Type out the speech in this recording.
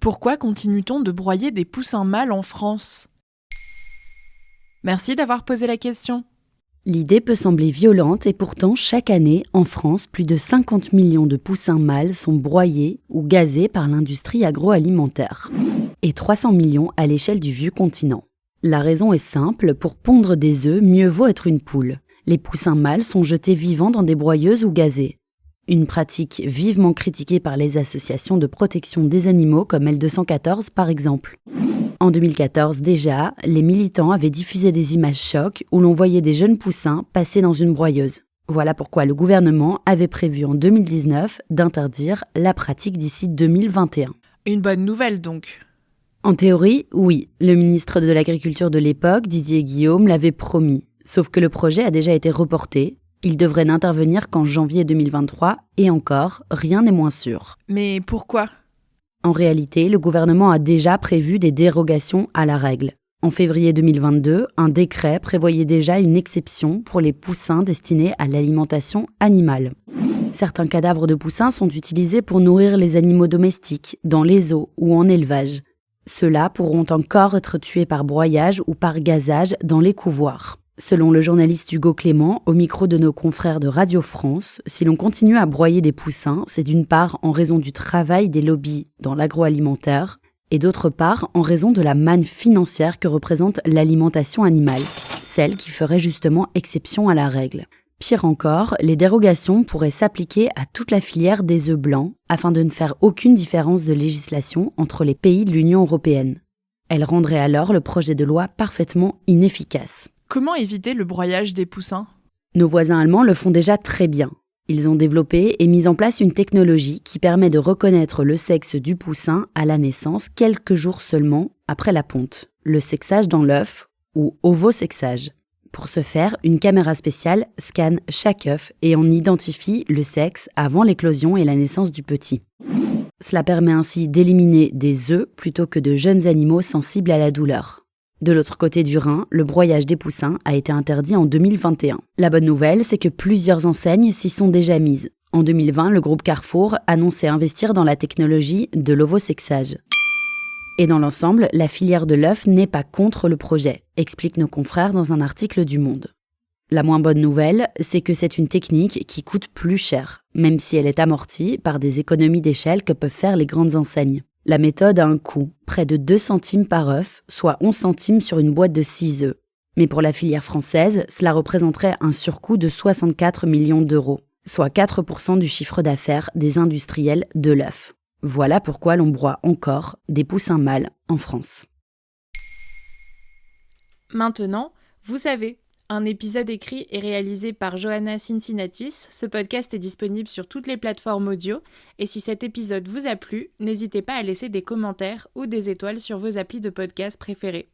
Pourquoi continue-t-on de broyer des poussins mâles en France ? Merci d'avoir posé la question. L'idée peut sembler violente et pourtant chaque année, en France, plus de 50 millions de poussins mâles sont broyés ou gazés par l'industrie agroalimentaire. Et 300 millions à l'échelle du vieux continent. La raison est simple, pour pondre des œufs, mieux vaut être une poule. Les poussins mâles sont jetés vivants dans des broyeuses ou gazés. Une pratique vivement critiquée par les associations de protection des animaux comme L214 par exemple. En 2014 déjà, les militants avaient diffusé des images chocs où l'on voyait des jeunes poussins passer dans une broyeuse. Voilà pourquoi le gouvernement avait prévu en 2019 d'interdire la pratique d'ici 2021. Une bonne nouvelle donc. En théorie, oui, le ministre de l'Agriculture de l'époque, Didier Guillaume, l'avait promis. Sauf que le projet a déjà été reporté. Il devrait n'intervenir qu'en janvier 2023, et encore, rien n'est moins sûr. Mais pourquoi ? En réalité, le gouvernement a déjà prévu des dérogations à la règle. En février 2022, un décret prévoyait déjà une exception pour les poussins destinés à l'alimentation animale. Certains cadavres de poussins sont utilisés pour nourrir les animaux domestiques, dans les zoos ou en élevage. Ceux-là pourront encore être tués par broyage ou par gazage dans les couvoirs. Selon le journaliste Hugo Clément, au micro de nos confrères de Radio France, si l'on continue à broyer des poussins, c'est d'une part en raison du travail des lobbies dans l'agroalimentaire, et d'autre part en raison de la manne financière que représente l'alimentation animale, celle qui ferait justement exception à la règle. Pire encore, les dérogations pourraient s'appliquer à toute la filière des œufs blancs, afin de ne faire aucune différence de législation entre les pays de l'Union européenne. Elles rendraient alors le projet de loi parfaitement inefficace. Comment éviter le broyage des poussins ? Nos voisins allemands le font déjà très bien. Ils ont développé et mis en place une technologie qui permet de reconnaître le sexe du poussin à la naissance quelques jours seulement après la ponte, le sexage dans l'œuf ou ovosexage. Pour ce faire, une caméra spéciale scanne chaque œuf et en identifie le sexe avant l'éclosion et la naissance du petit. Cela permet ainsi d'éliminer des œufs plutôt que de jeunes animaux sensibles à la douleur. De l'autre côté du Rhin, le broyage des poussins a été interdit en 2021. La bonne nouvelle, c'est que plusieurs enseignes s'y sont déjà mises. En 2020, le groupe Carrefour annonçait investir dans la technologie de l'ovosexage. Et dans l'ensemble, la filière de l'œuf n'est pas contre le projet, expliquent nos confrères dans un article du Monde. La moins bonne nouvelle, c'est que c'est une technique qui coûte plus cher, même si elle est amortie par des économies d'échelle que peuvent faire les grandes enseignes. La méthode a un coût, près de 2 centimes par œuf, soit 11 centimes sur une boîte de 6 œufs. Mais pour la filière française, cela représenterait un surcoût de 64 millions d'euros, soit 4% du chiffre d'affaires des industriels de l'œuf. Voilà pourquoi l'on broie encore des poussins mâles en France. Maintenant, vous savez. Un épisode écrit et réalisé par Johanna Cincinnatis. Ce podcast est disponible sur toutes les plateformes audio. Et si cet épisode vous a plu, n'hésitez pas à laisser des commentaires ou des étoiles sur vos applis de podcast préférés.